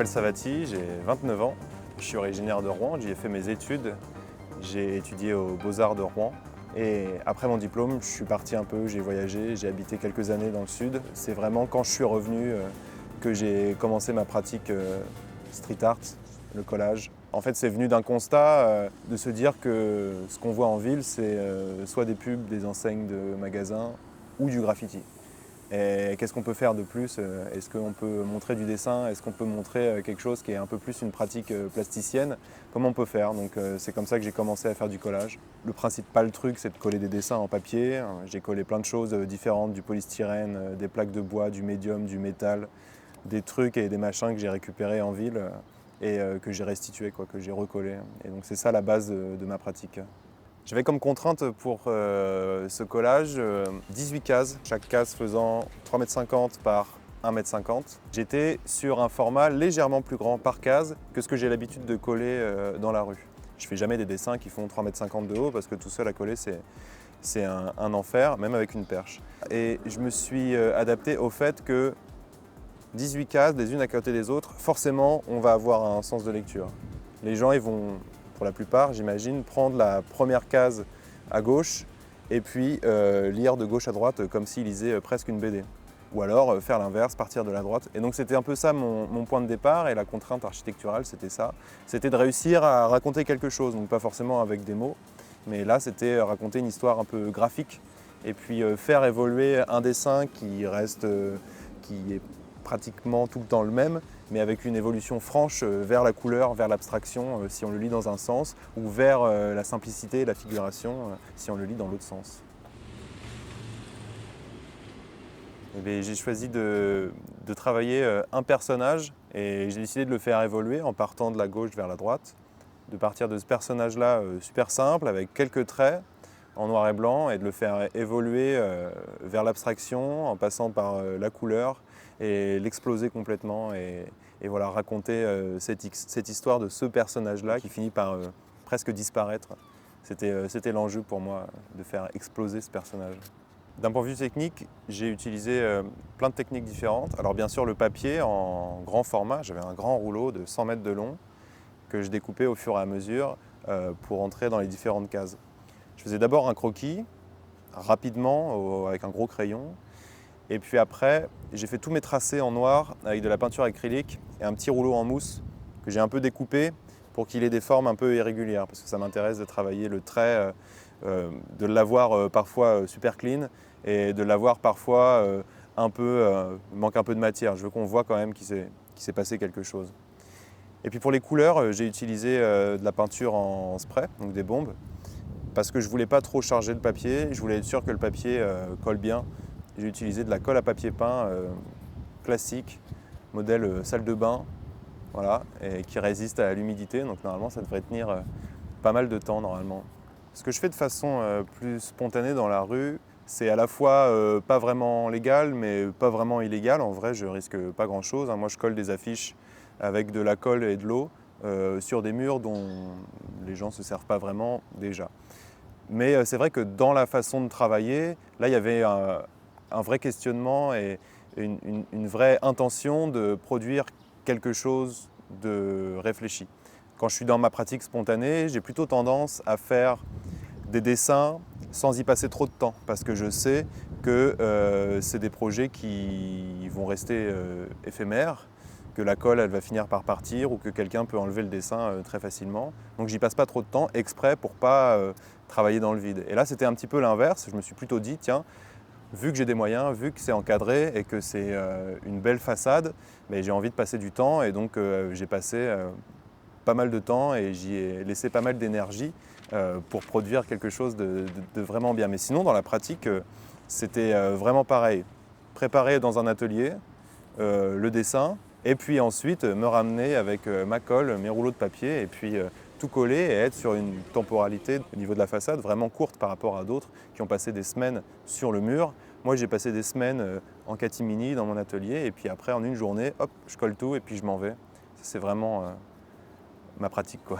m'appelle Savati, j'ai 29 ans. Je suis originaire de Rouen, j'y ai fait mes études. J'ai étudié aux Beaux-Arts de Rouen. Et après mon diplôme, je suis parti un peu, j'ai voyagé, j'ai habité quelques années dans le sud. C'est vraiment quand je suis revenu que j'ai commencé ma pratique street art, le collage. En fait, c'est venu d'un constat de se dire que ce qu'on voit en ville, c'est soit des pubs, des enseignes de magasins ou du graffiti. Et qu'est-ce qu'on peut faire de plus? Est-ce qu'on peut montrer du dessin? Est-ce qu'on peut montrer quelque chose qui est un peu plus une pratique plasticienne? Comment on peut faire? Donc c'est comme ça que j'ai commencé à faire du collage. Le principal truc, c'est de coller des dessins en papier. J'ai collé plein de choses différentes, du polystyrène, des plaques de bois, du médium, du métal, des trucs et des machins que j'ai récupérés en ville et que j'ai restitués, que j'ai recollés. Et donc c'est ça la base de ma pratique. J'avais comme contrainte pour ce collage 18 cases, chaque case faisant 3,50 m par 1,50 m. J'étais sur un format légèrement plus grand par case que ce que j'ai l'habitude de coller dans la rue. Je ne fais jamais des dessins qui font 3,50 m de haut parce que tout seul à coller c'est un enfer, même avec une perche. Et je me suis adapté au fait que 18 cases, les unes à côté des autres, forcément on va avoir un sens de lecture. Les gens ils vont, pour la plupart, j'imagine, prendre la première case à gauche et puis lire de gauche à droite comme s'ils lisaient presque une BD. Ou alors faire l'inverse, partir de la droite. Et donc c'était un peu ça mon point de départ et la contrainte architecturale, c'était ça. C'était de réussir à raconter quelque chose, donc pas forcément avec des mots, mais là c'était raconter une histoire un peu graphique et puis faire évoluer un dessin qui reste, qui est pratiquement tout le temps le même, mais avec une évolution franche vers la couleur, vers l'abstraction, si on le lit dans un sens, ou vers la simplicité et la figuration, si on le lit dans l'autre sens. J'ai choisi de travailler un personnage et j'ai décidé de le faire évoluer en partant de la gauche vers la droite, de partir de ce personnage-là super simple, avec quelques traits, en noir et blanc et de le faire évoluer vers l'abstraction en passant par la couleur et l'exploser complètement et voilà, raconter cette histoire de ce personnage-là qui finit par presque disparaître. C'était l'enjeu pour moi de faire exploser ce personnage. D'un point de vue technique, j'ai utilisé plein de techniques différentes. Alors bien sûr le papier en grand format, j'avais un grand rouleau de 100 mètres de long que je découpais au fur et à mesure pour entrer dans les différentes cases. Je faisais d'abord un croquis, rapidement, avec un gros crayon. Et puis après, j'ai fait tous mes tracés en noir avec de la peinture acrylique et un petit rouleau en mousse que j'ai un peu découpé pour qu'il ait des formes un peu irrégulières. Parce que ça m'intéresse de travailler le trait, de l'avoir parfois super clean et de l'avoir parfois manque un peu de matière. Je veux qu'on voit quand même qu'il s'est passé quelque chose. Et puis pour les couleurs, j'ai utilisé de la peinture en spray, donc des bombes, parce que je ne voulais pas trop charger le papier, je voulais être sûr que le papier colle bien. J'ai utilisé de la colle à papier peint classique, modèle salle de bain, voilà, et qui résiste à l'humidité, donc normalement ça devrait tenir pas mal de temps normalement. Ce que je fais de façon plus spontanée dans la rue, c'est à la fois pas vraiment légal, mais pas vraiment illégal. En vrai, je risque pas grand-chose. Moi, je colle des affiches avec de la colle et de l'eau sur des murs dont les gens ne se servent pas vraiment déjà. Mais c'est vrai que dans la façon de travailler, là, il y avait un vrai questionnement et une vraie intention de produire quelque chose de réfléchi. Quand je suis dans ma pratique spontanée, j'ai plutôt tendance à faire des dessins sans y passer trop de temps parce que je sais que c'est des projets qui vont rester éphémères, que la colle elle va finir par partir ou que quelqu'un peut enlever le dessin très facilement. Donc j'y passe pas trop de temps exprès pour pas travailler dans le vide. Et là c'était un petit peu l'inverse, je me suis plutôt dit tiens, vu que j'ai des moyens, vu que c'est encadré et que c'est une belle façade, mais j'ai envie de passer du temps et donc j'ai passé pas mal de temps et j'y ai laissé pas mal d'énergie pour produire quelque chose de vraiment bien. Mais sinon dans la pratique, c'était vraiment pareil. Préparer dans un atelier le dessin, et puis ensuite me ramener avec ma colle, mes rouleaux de papier et puis tout coller et être sur une temporalité au niveau de la façade vraiment courte par rapport à d'autres qui ont passé des semaines sur le mur. Moi j'ai passé des semaines en catimini dans mon atelier et puis après en une journée, hop, je colle tout et puis je m'en vais. C'est vraiment ma pratique quoi.